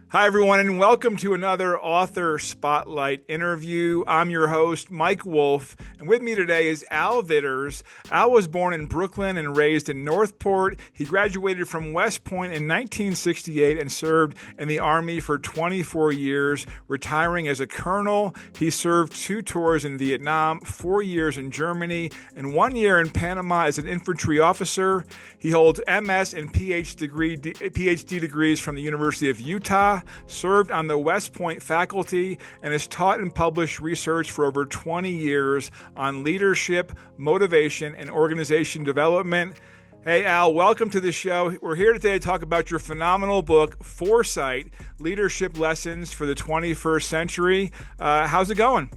Hi, everyone, and welcome to another Author Spotlight interview. I'm your host, Mike Wolf, and with me today is Al Vitters. Al was born in Brooklyn and raised in Northport. He graduated from West Point in 1968 and served in the Army for 24 years, retiring as a colonel. He served 2 tours in Vietnam, 4 years in Germany, and 1 year in Panama as an infantry officer. He holds MS and PhD degrees from the University of Utah, served on the West Point faculty, and has taught and published research for over 20 years on leadership, motivation, and organization development. Hey, Al, welcome to the show. We're here today to talk about your phenomenal book, Foresight, Leadership Lessons for the 21st Century. How's it going?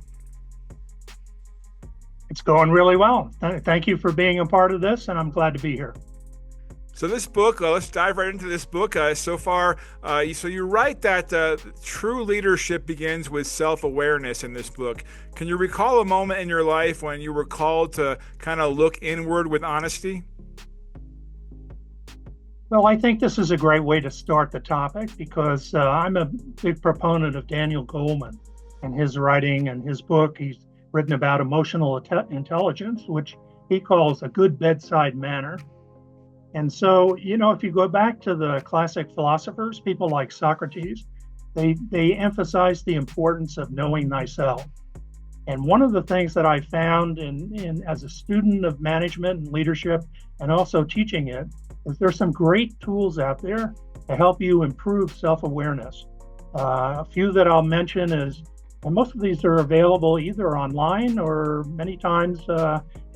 It's going really well. Thank you for being a part of this, and I'm glad to be here. So this book, let's dive right into this book. So far, so you write that true leadership begins with self-awareness in this book. Can you recall a moment in your life when you were called to kind of look inward with honesty? Well, I think this is a great way to start the topic because I'm a big proponent of Daniel Goleman and his writing and his book. He's written about emotional intelligence, which he calls a good bedside manner. And so, if you go back to the classic philosophers, people like Socrates, they emphasize the importance of knowing thyself. And one of the things that I found in as a student of management and leadership and also teaching it is there's some great tools out there to help you improve self-awareness. A few that I'll mention is, and most of these are available either online or many times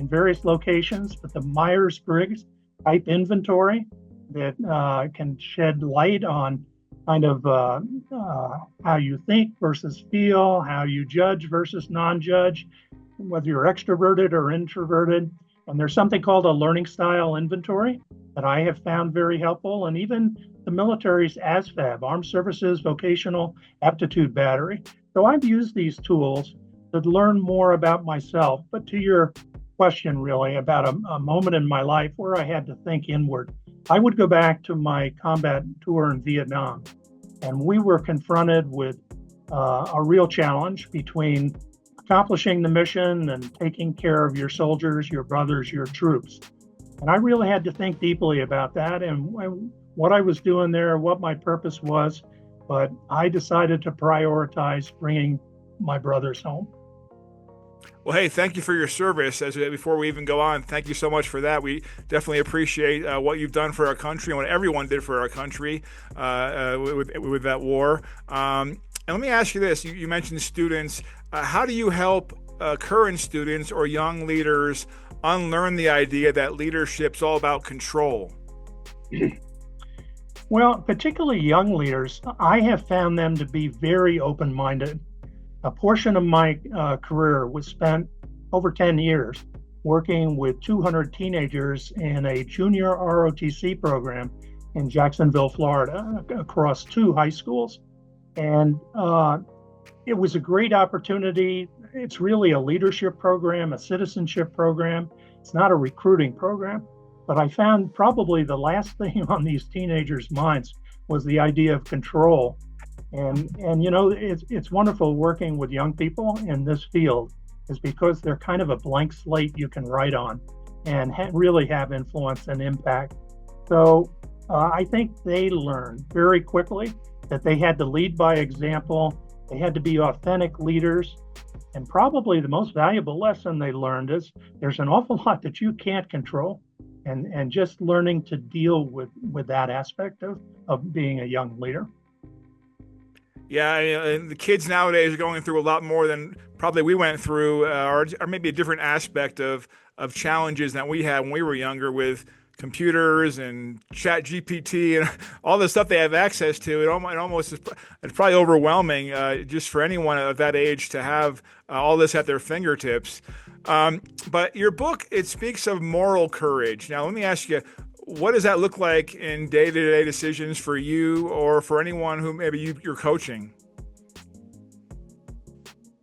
in various locations, but the Myers-Briggs type inventory that can shed light on kind of how you think versus feel, how you judge versus non-judge, whether you're extroverted or introverted. And there's something called a learning style inventory that I have found very helpful. And even the military's ASVAB, Armed Services Vocational Aptitude Battery. So I've used these tools to learn more about myself. But to your question, really, about a moment in my life where I had to think inward, I would go back to my combat tour in Vietnam. And we were confronted with a real challenge between accomplishing the mission and taking care of your soldiers, your brothers, your troops. And I really had to think deeply about that and what I was doing there, what my purpose was. But I decided to prioritize bringing my brothers home. Well, hey, thank you for your service. Before we even go on, thank you so much for that. We definitely appreciate what you've done for our country and what everyone did for our country with that war. And let me ask you this. You mentioned students. How do you help current students or young leaders unlearn the idea that leadership's all about control? Well, particularly young leaders, I have found them to be very open-minded. A portion of my career was spent over 10 years working with 200 teenagers in a junior ROTC program in Jacksonville, Florida, across 2 high schools. And it was a great opportunity. It's really a leadership program, a citizenship program. It's not a recruiting program. But I found probably the last thing on these teenagers' minds was the idea of control. And it's wonderful working with young people in this field is because they're kind of a blank slate you can write on and really have influence and impact. So I think they learned very quickly that they had to lead by example. They had to be authentic leaders. And probably the most valuable lesson they learned is there's an awful lot that you can't control. And just learning to deal with that aspect of being a young leader. Yeah, and the kids nowadays are going through a lot more than probably we went through, or maybe a different aspect of challenges that we had when we were younger with computers and chat GPT and all the stuff they have access to. It's probably overwhelming just for anyone of that age to have all this at their fingertips. But your book, it speaks of moral courage. Now, let me ask you, what does that look like in day-to-day decisions for you or for anyone who maybe you're coaching?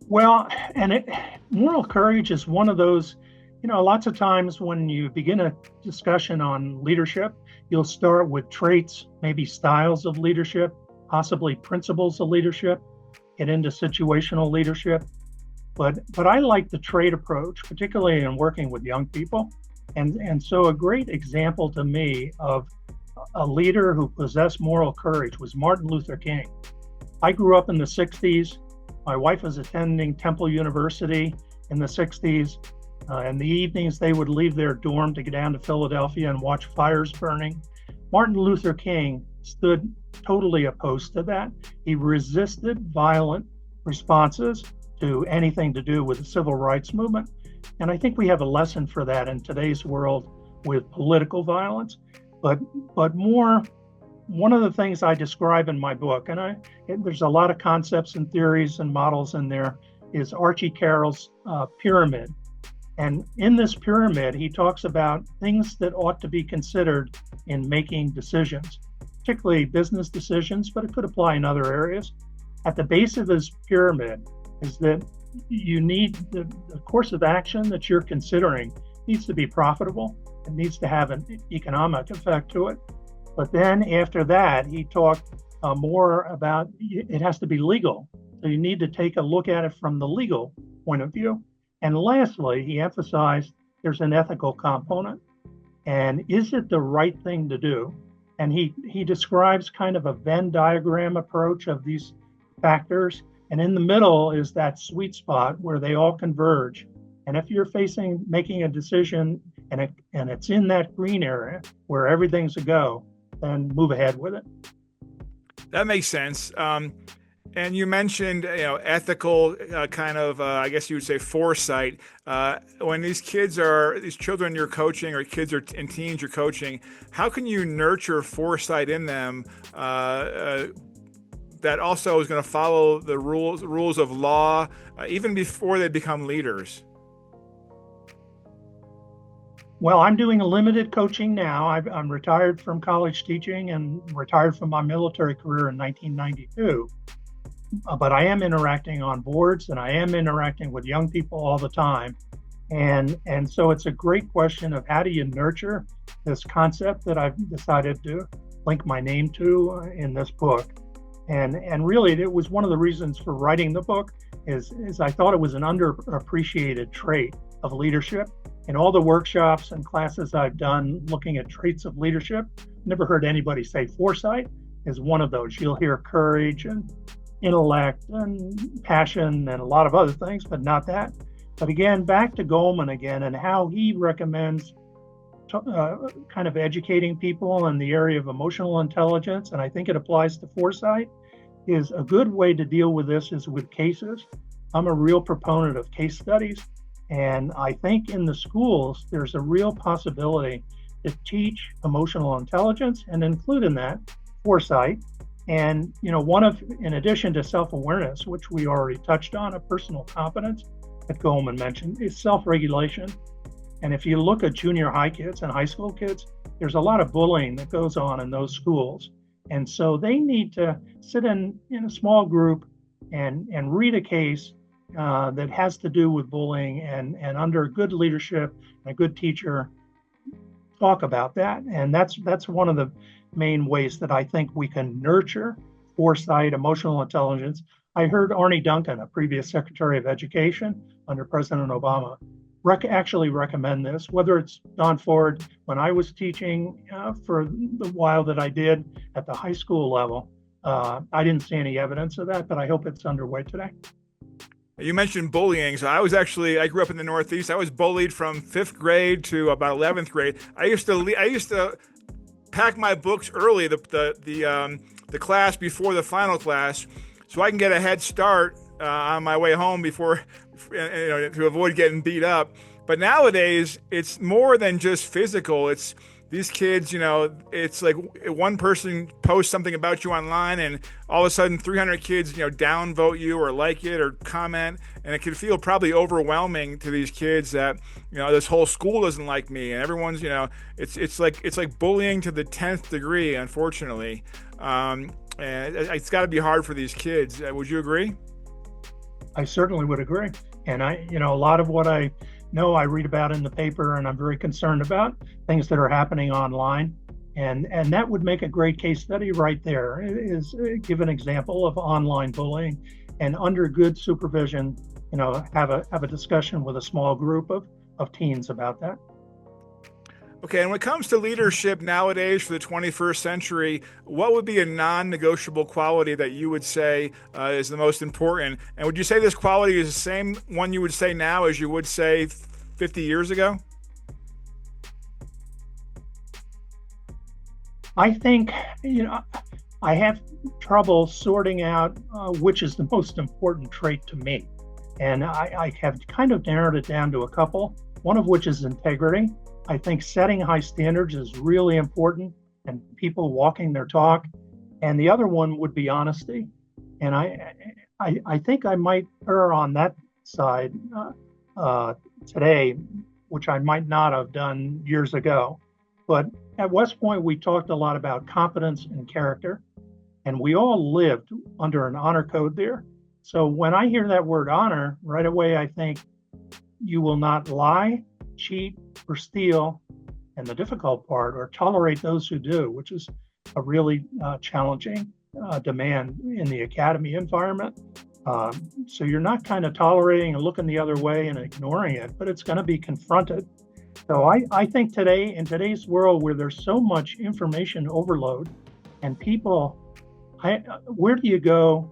Well, moral courage is one of those, lots of times when you begin a discussion on leadership, you'll start with traits, maybe styles of leadership. possibly principles of leadership, get into situational leadership. But I like the trait approach, particularly in working with young people. And so a great example to me of a leader who possessed moral courage was Martin Luther King. I grew up in the 60s. My wife was attending Temple University in the 60s. In the evenings, they would leave their dorm to get down to Philadelphia and watch fires burning. Martin Luther King stood totally opposed to that. He resisted violent responses to anything to do with the civil rights movement. And I think we have a lesson for that in today's world with political violence. But more, one of the things I describe in my book, and there's a lot of concepts and theories and models in there, is Archie Carroll's pyramid. And in this pyramid, he talks about things that ought to be considered in making decisions, particularly business decisions, but it could apply in other areas. At the base of his pyramid is that you need the course of action that you're considering needs to be profitable. It needs to have an economic effect to it. But then after that, he talked more about it has to be legal. So you need to take a look at it from the legal point of view. And lastly, he emphasized there's an ethical component. And is it the right thing to do? And he describes kind of a Venn diagram approach of these factors. And in the middle is that sweet spot where they all converge. And if you're making a decision and it's in that green area where everything's a go, then move ahead with it. That makes sense. And you mentioned, ethical kind of, I guess you would say foresight. When these children you're coaching or kids and teens you're coaching, how can you nurture foresight in them that also is going to follow the rules of law, even before they become leaders? Well, I'm doing a limited coaching now. I'm retired from college teaching and retired from my military career in 1992. But I am interacting on boards and I am interacting with young people all the time. And so it's a great question of how do you nurture this concept that I've decided to link my name to in this book. And really, it was one of the reasons for writing the book is I thought it was an underappreciated trait of leadership. In all the workshops and classes I've done looking at traits of leadership, never heard anybody say foresight is one of those. You'll hear courage and intellect and passion and a lot of other things, but not that. But again, back to Goleman again and how he recommends kind of educating people in the area of emotional intelligence, and I think it applies to foresight, is a good way to deal with this is with cases. I'm a real proponent of case studies, and I think in the schools, there's a real possibility to teach emotional intelligence and include in that foresight. And, in addition to self-awareness, which we already touched on, a personal competence that Goleman mentioned, is self-regulation. And if you look at junior high kids and high school kids, there's a lot of bullying that goes on in those schools. And so they need to sit in a small group and read a case that has to do with bullying and under good leadership and a good teacher, talk about that. And that's one of the main ways that I think we can nurture foresight, emotional intelligence. I heard Arne Duncan, a previous Secretary of Education under President Obama, actually recommend this, whether it's gone forward when I was teaching for the while that I did at the high school level. I didn't see any evidence of that, but I hope it's underway today. You mentioned bullying. So I grew up in the Northeast. I was bullied from 5th grade to about 11th grade. I used to pack my books early, the class before the final class, so I can get a head start on my way home before, to avoid getting beat up. But nowadays, it's more than just physical. It's these kids, it's like one person posts something about you online and all of a sudden 300 kids, downvote you or like it or comment. And it can feel probably overwhelming to these kids that, this whole school doesn't like me and everyone's, it's like bullying to the 10th degree, unfortunately. And it's got to be hard for these kids. Would you agree? I certainly would agree. And a lot of what I know I read about in the paper and I'm very concerned about things that are happening online. And that would make a great case study right there. Is give an example of online bullying, and under good supervision, have a discussion with a small group of teens about that. Okay, and when it comes to leadership nowadays for the 21st century, what would be a non-negotiable quality that you would say is the most important? And would you say this quality is the same one you would say now as you would say 50 years ago? I think, I have trouble sorting out which is the most important trait to me. And I have kind of narrowed it down to a couple, one of which is integrity. I think setting high standards is really important and people walking their talk. And the other one would be honesty. And I think I might err on that side today, which I might not have done years ago. But at West Point, we talked a lot about competence and character, and we all lived under an honor code there. So when I hear that word honor, right away I think you will not lie, cheat, or steal, and the difficult part, or tolerate those who do, which is a really challenging demand in the academy environment. So you're not kind of tolerating and looking the other way and ignoring it, but it's going to be confronted. So I think today, in today's world where there's so much information overload and people, where do you go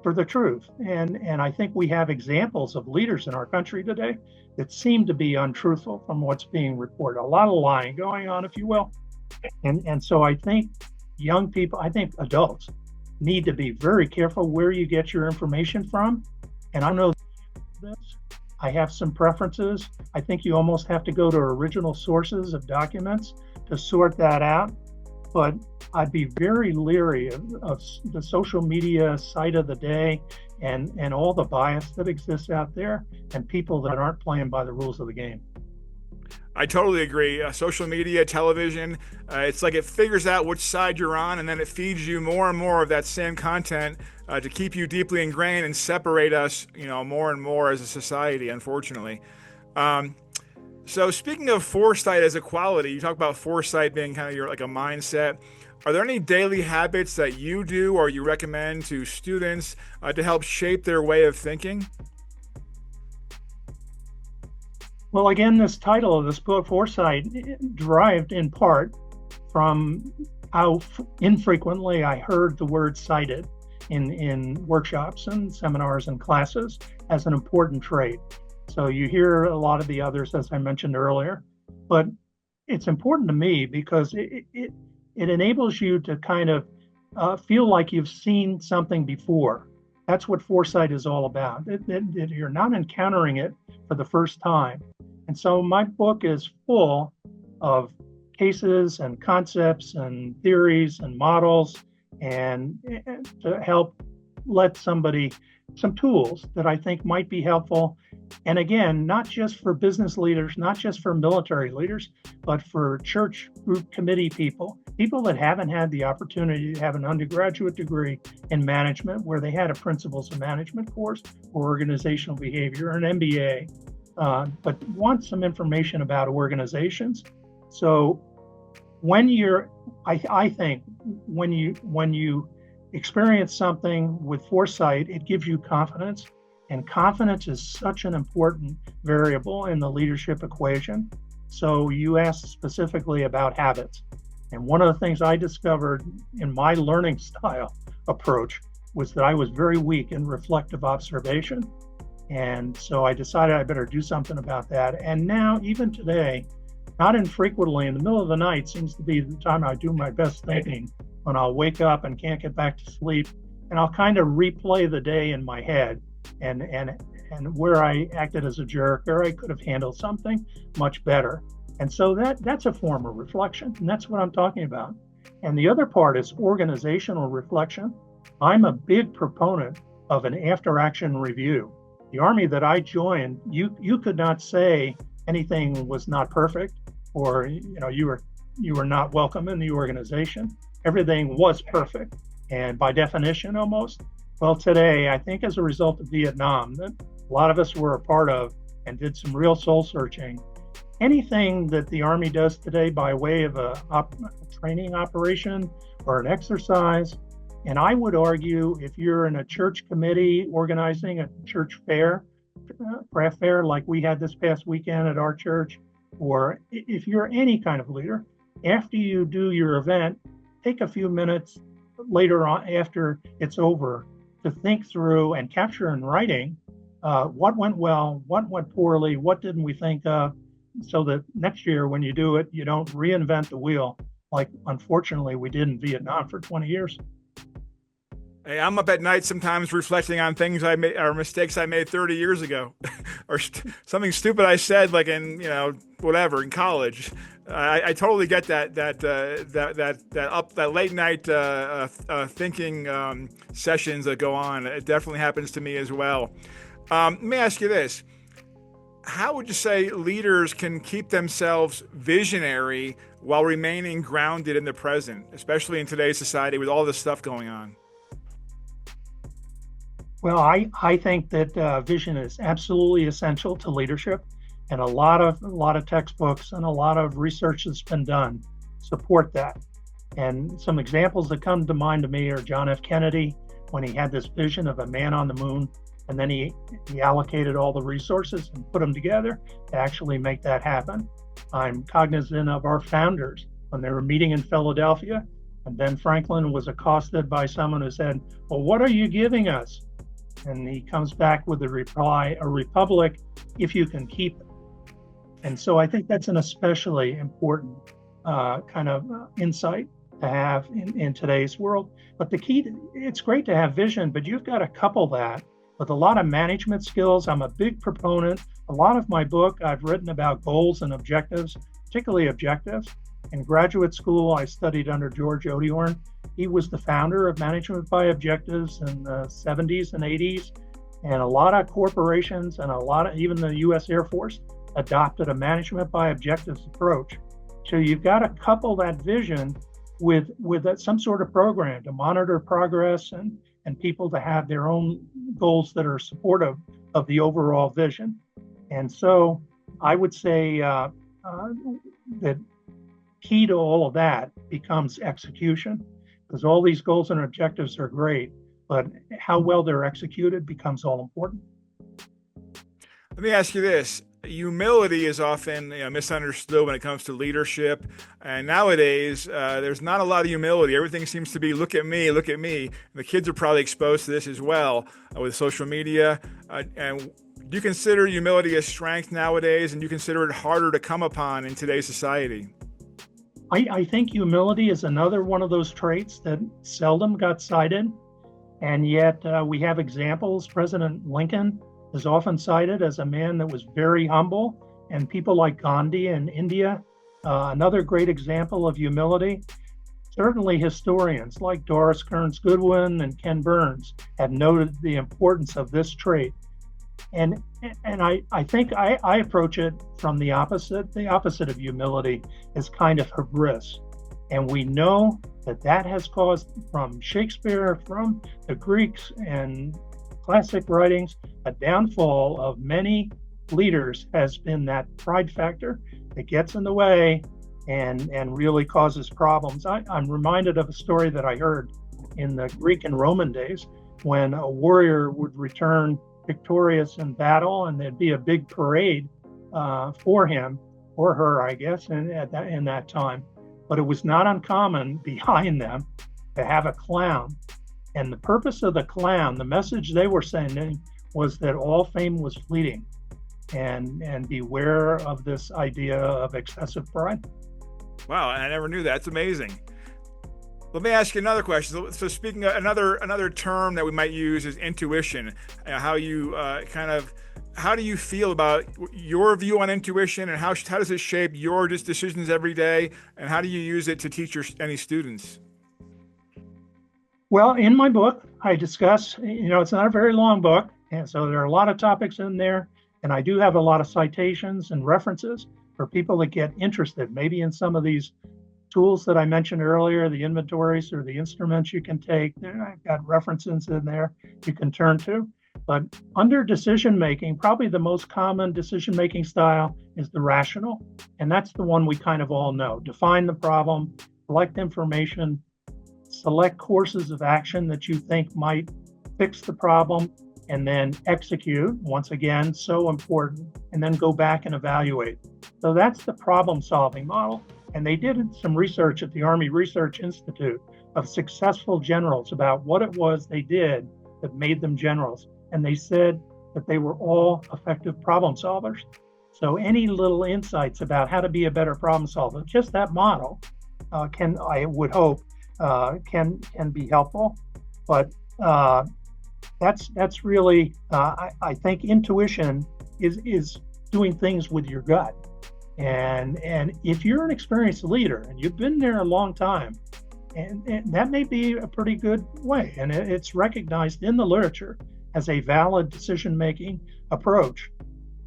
for the truth? And I think we have examples of leaders in our country today that seem to be untruthful from what's being reported. A lot of lying going on, if you will. And so I think young people, I think adults need to be very careful where you get your information from. And I know this. I have some preferences. I think you almost have to go to original sources of documents to sort that out. But I'd be very leery of the social media site of the day and all the bias that exists out there and people that aren't playing by the rules of the game. I totally agree. Social media, television, it's like it figures out which side you're on, and then it feeds you more and more of that same content to keep you deeply ingrained and separate us, more and more as a society, unfortunately. So speaking of foresight as a quality, you talk about foresight being kind of your like a mindset. Are there any daily habits that you do or you recommend to students to help shape their way of thinking? Well, again, this title of this book, Foresight, derived in part from how infrequently I heard the word cited in workshops and seminars and classes as an important trait. So you hear a lot of the others, as I mentioned earlier, but it's important to me because it enables you to kind of feel like you've seen something before. That's what foresight is all about. You're not encountering it for the first time. And so my book is full of cases and concepts and theories and models, and to help let somebody some tools that I think might be helpful. And again, not just for business leaders, not just for military leaders, but for church group committee people that haven't had the opportunity to have an undergraduate degree in management where they had a principles of management course or organizational behavior, an MBA, but want some information about organizations. So I think when you experience something with foresight, it gives you confidence. And confidence is such an important variable in the leadership equation. So you asked specifically about habits. And one of the things I discovered in my learning style approach was that I was very weak in reflective observation. And so I decided I better do something about that. And now, even today, not infrequently, in the middle of the night seems to be the time I do my best thinking, when I'll wake up and can't get back to sleep. And I'll kind of replay the day in my head and where I acted as a jerk or I could have handled something much better. And so that's a form of reflection, and that's what I'm talking about. And the other part is organizational reflection. I'm a big proponent of an after-action review. The Army that I joined, you could not say anything was not perfect, or you were not welcome in the organization. Everything was perfect, and by definition, almost. Well, today, I think as a result of Vietnam, that a lot of us were a part of and did some real soul searching. anything that the Army does today by way of a training operation or an exercise. And I would argue if you're in a church committee organizing a church fair, craft fair like we had this past weekend at our church, or if you're any kind of leader, after you do your event, take a few minutes later on after it's over to think through and capture in writing what went well, what went poorly, what didn't we think of, so that next year when you do it, you don't reinvent the wheel like unfortunately we did in Vietnam for 20 years. Hey, I'm up at night sometimes reflecting on things I made or mistakes I made 30 years ago, or something stupid I said, like in whatever in college. I totally get that late night thinking sessions that go on. It definitely happens to me as well. Let me ask you this: how would you say leaders can keep themselves visionary while remaining grounded in the present, especially in today's society with all this stuff going on? Well, I think that vision is absolutely essential to leadership, and a lot of textbooks and a lot of research that's been done support that. And some examples that come to mind to me are John F. Kennedy, when he had this vision of a man on the moon, and then he allocated all the resources and put them together to actually make that happen. I'm cognizant of our founders when they were meeting in Philadelphia, and Ben Franklin was accosted by someone who said, "Well, what are you giving us?" And he comes back with the reply, "A republic, if you can keep it." And so I think that's an especially important kind of insight to have in today's world. But the key, it's great to have vision, but you've got to couple that with a lot of management skills. I'm a big proponent. A lot of my book, I've written about goals and objectives, particularly objectives. In graduate school, I studied under George Odiorn. He was the founder of Management by Objectives in the 70s and 80s. And a lot of corporations and even the US Air Force adopted a Management by Objectives approach. So you've got to couple that vision with some sort of program to monitor progress and people to have their own goals that are supportive of the overall vision. And so I would say that key to all of that becomes execution, because all these goals and objectives are great, but how well they're executed becomes all important. Let me ask you this. Humility is often misunderstood when it comes to leadership. And nowadays, there's not a lot of humility. Everything seems to be, look at me, look at me. And the kids are probably exposed to this as well with social media. And do you consider humility a strength nowadays, and do you consider it harder to come upon in today's society? I think humility is another one of those traits that seldom got cited. And yet we have examples. President Lincoln is often cited as a man that was very humble, and people like Gandhi in India, another great example of humility. Certainly historians like Doris Kearns Goodwin and Ken Burns have noted the importance of this trait. And I think I approach it from the opposite. The opposite of humility is kind of hubris. And we know that has caused, from Shakespeare, from the Greeks and classic writings, a downfall of many leaders has been that pride factor that gets in the way and really causes problems. I'm reminded of a story that I heard in the Greek and Roman days when a warrior would return victorious in battle, and there'd be a big parade for him or her, I guess, in that time. But it was not uncommon behind them to have a clown. And the purpose of the clown, the message they were sending, was that all fame was fleeting, and beware of this idea of excessive pride. Wow, I never knew that. It's amazing. Let me ask you another question. So speaking of another term that we might use is intuition. How do you feel about your view on intuition, and how does it shape your decisions every day, and how do you use it to teach any students? Well, in my book, I discuss, it's not a very long book, and so there are a lot of topics in there, and I do have a lot of citations and references for people that get interested, maybe in some of these tools that I mentioned earlier, the inventories or the instruments you can take. I've got references in there you can turn to. But under decision making, probably the most common decision making style is the rational. And that's the one we kind of all know. Define the problem, collect information, select courses of action that you think might fix the problem, and then execute. Once again, so important. And then go back and evaluate. So that's the problem solving model. And they did some research at the Army Research Institute of successful generals about what it was they did that made them generals. And they said that they were all effective problem solvers. So any little insights about how to be a better problem solver, just that model I would hope, can be helpful. But that's really, I think intuition is doing things with your gut. And if you're an experienced leader and you've been there a long time, and that may be a pretty good way. And it's recognized in the literature as a valid decision-making approach.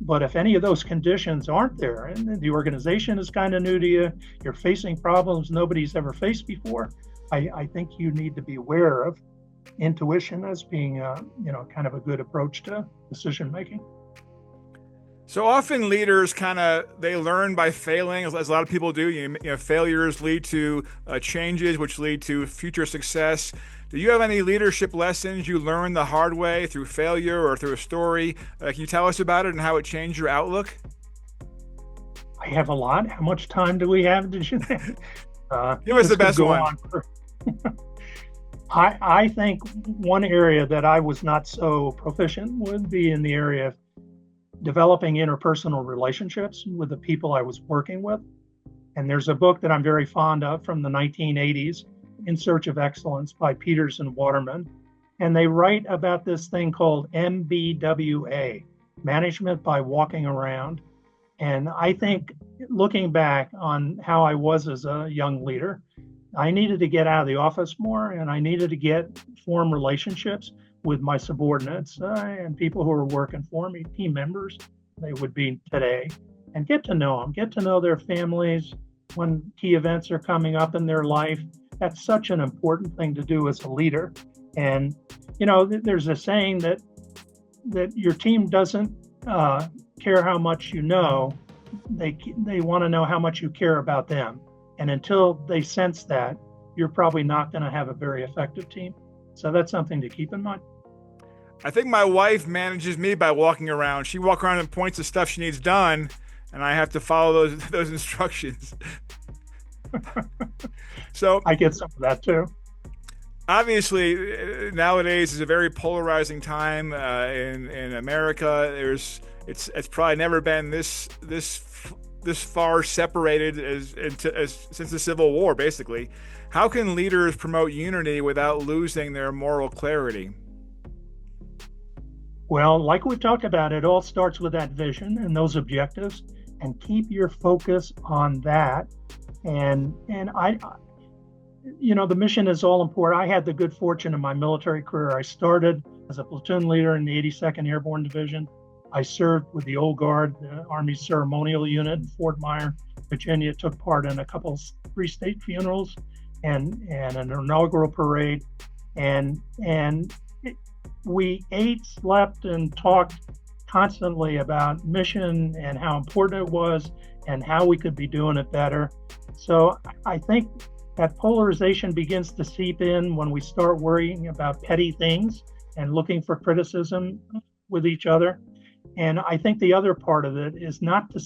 But if any of those conditions aren't there, and the organization is kind of new to you, you're facing problems nobody's ever faced before, I think you need to be aware of intuition as being, kind of a good approach to decision-making. So often leaders they learn by failing, as a lot of people do. Failures lead to changes, which lead to future success. Do you have any leadership lessons you learned the hard way through failure or through a story? Can you tell us about it and how it changed your outlook? I have a lot. How much time do we have? Did you think? Give us the best one. I think one area that I was not so proficient would be in the area of developing interpersonal relationships with the people I was working with. And there's a book that I'm very fond of from the 1980s, In Search of Excellence by Vitters and Waterman. And they write about this thing called MBWA, Management by Walking Around. And I think looking back on how I was as a young leader, I needed to get out of the office more, and I needed to form relationships with my subordinates and people who are working for me, team members, they would be today, and get to know them, get to know their families when key events are coming up in their life. That's such an important thing to do as a leader. And, there's a saying that your team doesn't care how much you know, they want to know how much you care about them. And until they sense that, you're probably not going to have a very effective team. So that's something to keep in mind. I think my wife manages me by walking around. She walks around and points to stuff she needs done, and I have to follow those instructions. So I get some of that too. Obviously, nowadays is a very polarizing time in America. It's probably never been this far separated as since the Civil War, basically. How can leaders promote unity without losing their moral clarity? Well, like we've talked about, it all starts with that vision and those objectives, and keep your focus on that. And the mission is all important. I had the good fortune in my military career. I started as a platoon leader in the 82nd Airborne Division. I served with the Old Guard, the Army Ceremonial Unit in Fort Myer, Virginia. Took part in three state funerals and an inaugural parade. And we ate, slept, and talked constantly about mission and how important it was and how we could be doing it better. So I think that polarization begins to seep in when we start worrying about petty things and looking for criticism with each other. And I think the other part of it is not to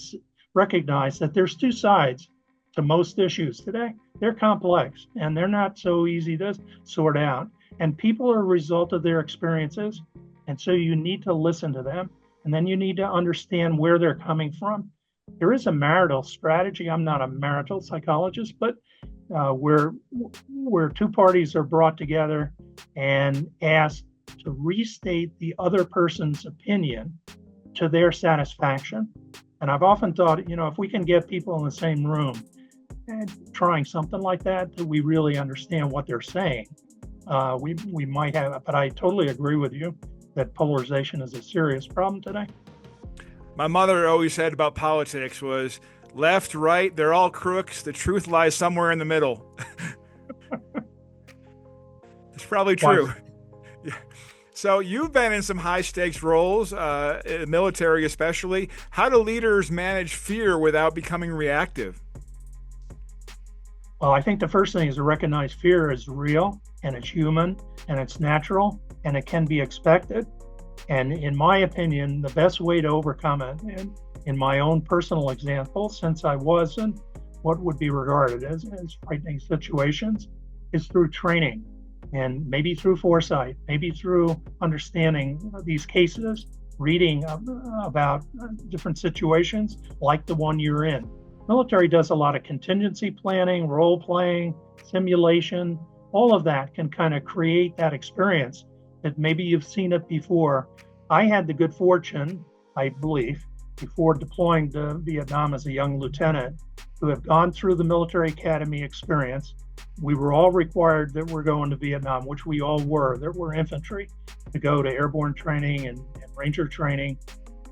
recognize that there's two sides to most issues today. They're complex and they're not so easy to sort out. And people are a result of their experiences. And so you need to listen to them. And then you need to understand where they're coming from. There is a marital strategy. I'm not a marital psychologist, but where two parties are brought together and asked to restate the other person's opinion to their satisfaction. And I've often thought, if we can get people in the same room and trying something like that we really understand what they're saying, we might have. But I totally agree with you that polarization is a serious problem today. My mother always said about politics was left, right, they're all crooks. The truth lies somewhere in the middle. It's probably true. Yeah. So you've been in some high stakes roles, in the military especially. How do leaders manage fear without becoming reactive? Well, I think the first thing is to recognize fear is real and it's human and it's natural and it can be expected. And in my opinion, the best way to overcome it, and in my own personal example, since I was in what would be regarded as frightening situations, is through training and maybe through foresight, maybe through understanding these cases, reading about different situations like the one you're in. Military does a lot of contingency planning, role playing, simulation. All of that can kind of create that experience that maybe you've seen it before. I had the good fortune, I believe, before deploying to Vietnam as a young lieutenant, to have gone through the military academy experience. We were all required that we're going to Vietnam, which we all were. There were infantry to go to airborne training and ranger training.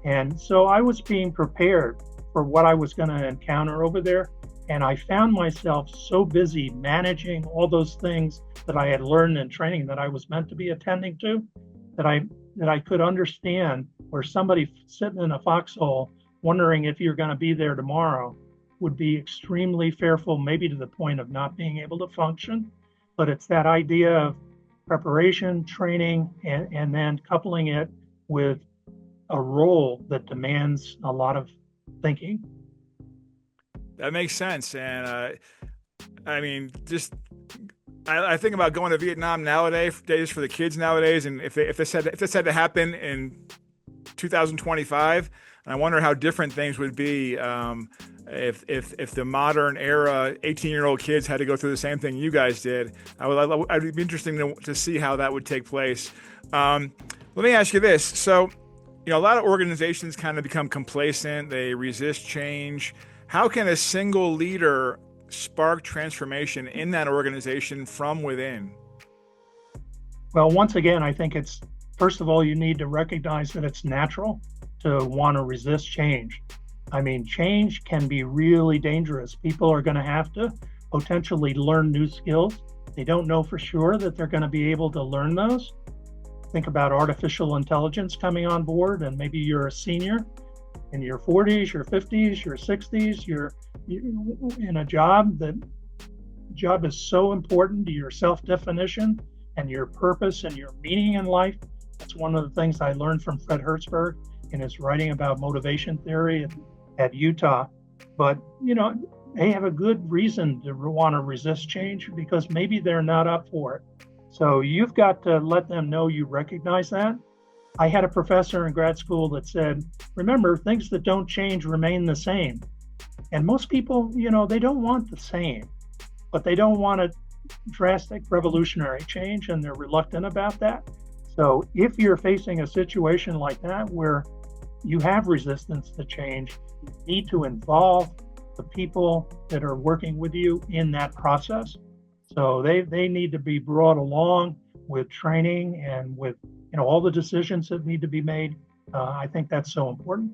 And so I was being prepared for what I was going to encounter over there. And I found myself so busy managing all those things that I had learned in training that I was meant to be attending to, that I could understand where somebody sitting in a foxhole wondering if you're going to be there tomorrow would be extremely fearful, maybe to the point of not being able to function. But it's that idea of preparation, training, and then coupling it with a role that demands a lot of thinking. That makes sense. And I mean, just I think about going to Vietnam nowadays, days for the kids nowadays, and if this had to happen in 2025, and I wonder how different things would be if the modern era 18-year-old kids had to go through the same thing you guys did. I'd be interesting to see how that would take place. Let me ask you this. So, a lot of organizations kind of become complacent. They resist change. How can a single leader spark transformation in that organization from within? Well, once again, I think it's, first of all, you need to recognize that it's natural to want to resist change. I mean, change can be really dangerous. People are going to have to potentially learn new skills. They don't know for sure that they're going to be able to learn those. Think about artificial intelligence coming on board, and maybe you're a senior in your 40s, your 50s, your 60s, you're in a job is so important to your self-definition and your purpose and your meaning in life. That's one of the things I learned from Fred Hertzberg in his writing about motivation theory at Utah. But, they have a good reason to want to resist change because maybe they're not up for it. So you've got to let them know you recognize that. I had a professor in grad school that said, remember, things that don't change remain the same. And most people, they don't want the same, but they don't want a drastic revolutionary change, and they're reluctant about that. So if you're facing a situation like that where you have resistance to change, you need to involve the people that are working with you in that process. So they need to be brought along with training and with all the decisions that need to be made. I think that's so important.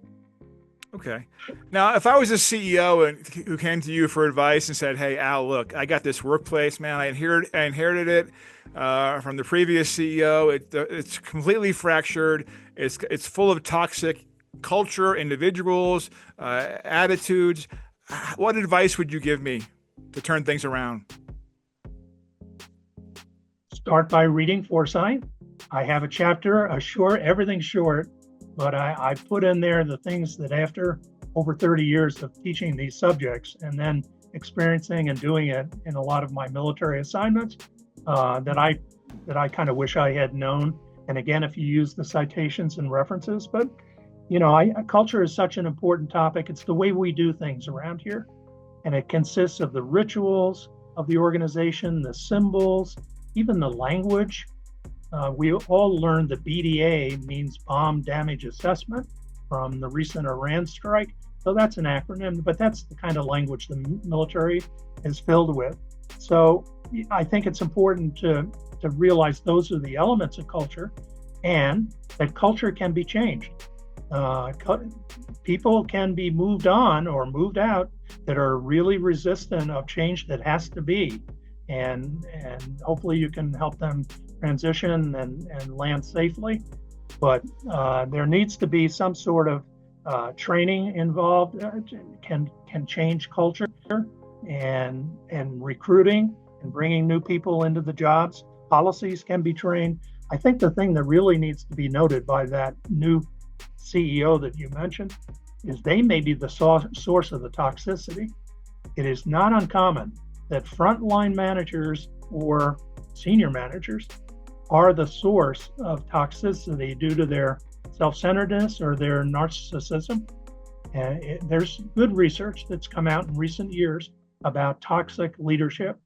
Okay. Now, if I was a CEO who came to you for advice and said, "Hey, Al, look, I got this workplace, man. I inherited it from the previous CEO. It's completely fractured. It's full of toxic culture, individuals, attitudes. What advice would you give me to turn things around?" Start by reading Foresight. I have a chapter, everything's short, but I put in there the things that after over 30 years of teaching these subjects and then experiencing and doing it in a lot of my military assignments that I kind of wish I had known. And again, if you use the citations and references, but culture is such an important topic. It's the way we do things around here. And it consists of the rituals of the organization, the symbols, even the language. We all learned that BDA means bomb damage assessment from the recent Iran strike. So that's an acronym, but that's the kind of language the military is filled with. So I think it's important to realize those are the elements of culture and that culture can be changed. People can be moved on or moved out that are really resistant of change that has to be. And hopefully you can help them transition and land safely. But there needs to be some sort of training involved. Can change culture and recruiting and bringing new people into the jobs. Policies can be trained. I think the thing that really needs to be noted by that new CEO that you mentioned is they may be the source of the toxicity. It is not uncommon that frontline managers or senior managers are the source of toxicity due to their self-centeredness or their narcissism. And there's good research that's come out in recent years about toxic leadership,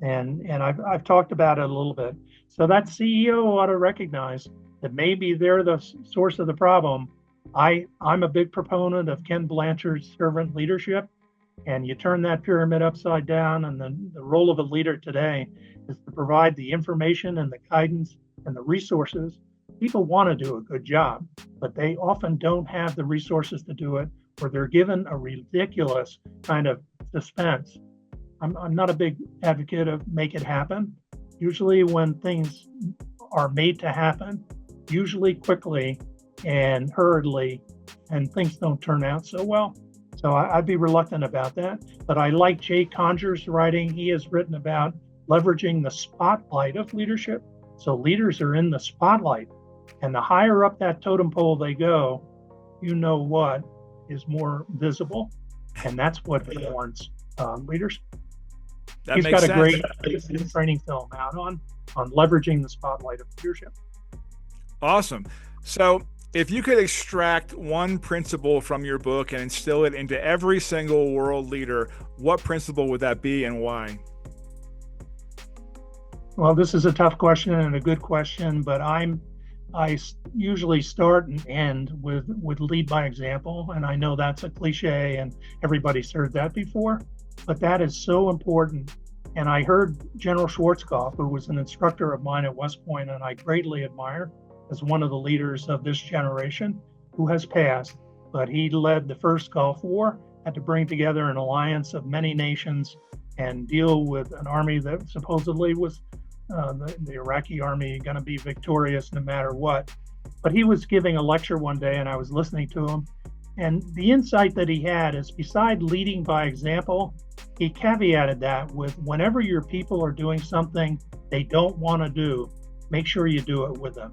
and I've talked about it a little bit. So that CEO ought to recognize that maybe they're the source of the problem. I'm a big proponent of Ken Blanchard's servant leadership, and you turn that pyramid upside down, and then the role of a leader today is to provide the information and the guidance and the resources. People want to do a good job, but they often don't have the resources to do it, or they're given a ridiculous kind of suspense. I'm not a big advocate of make it happen. Usually when things are made to happen, usually quickly and hurriedly, and things don't turn out so well. So I'd be reluctant about that. But I like Jay Conger's writing. He has written about leveraging the spotlight of leadership. So leaders are in the spotlight. And the higher up that totem pole they go, you know what is more visible. And that's what warrants leaders. He's got a great training film out on leveraging the spotlight of leadership. Awesome. So if you could extract one principle from your book and instill it into every single world leader, what principle would that be and why? Well, this is a tough question and a good question, but I usually start and end with lead by example. And I know that's a cliche and everybody's heard that before, but that is so important. And I heard General Schwarzkopf, who was an instructor of mine at West Point, and I greatly admire as one of the leaders of this generation who has passed, but he led the first Gulf War, had to bring together an alliance of many nations and deal with an army that supposedly was the Iraqi army going to be victorious no matter what. But he was giving a lecture one day and I was listening to him. And the insight that he had is, beside leading by example, he caveated that with, whenever your people are doing something they don't want to do, make sure you do it with them.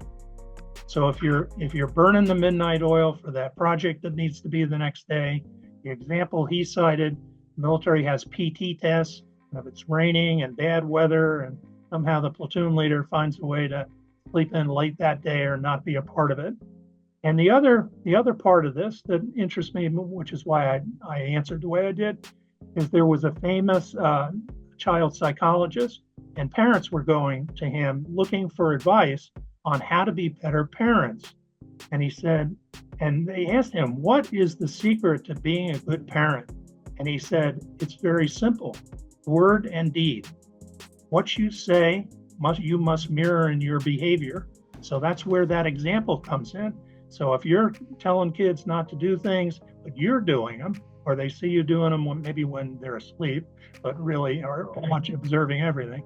So if you're burning the midnight oil for that project that needs to be the next day, the example he cited, military has PT tests, and if it's raining and bad weather and somehow the platoon leader finds a way to sleep in late that day or not be a part of it. And the other part of this that interests me, which is why I answered the way I did, is there was a famous child psychologist, and parents were going to him looking for advice on how to be better parents. And he said, and they asked him, what is the secret to being a good parent? And he said, it's very simple, word and deed. What you say, you must mirror in your behavior. So that's where that example comes in. So if you're telling kids not to do things, but you're doing them, or they see you doing them maybe when they're asleep, but really are watching, observing everything,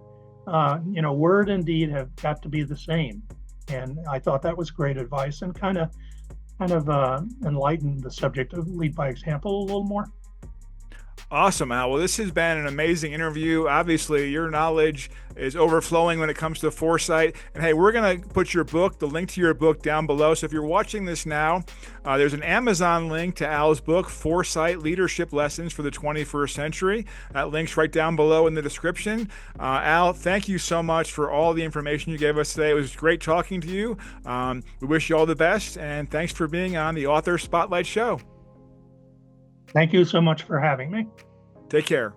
word and deed have got to be the same. And I thought that was great advice and kind of enlightened the subject of lead by example a little more. Awesome, Al. Well, this has been an amazing interview. Obviously, your knowledge is overflowing when it comes to Foresight. And hey, we're going to put your book, the link to your book, down below. So if you're watching this now, there's an Amazon link to Al's book, Foresight, Leadership Lessons for the 21st Century. That link's right down below in the description. Al, thank you so much for all the information you gave us today. It was great talking to you. We wish you all the best, and thanks for being on the Author Spotlight Show. Thank you so much for having me. Take care.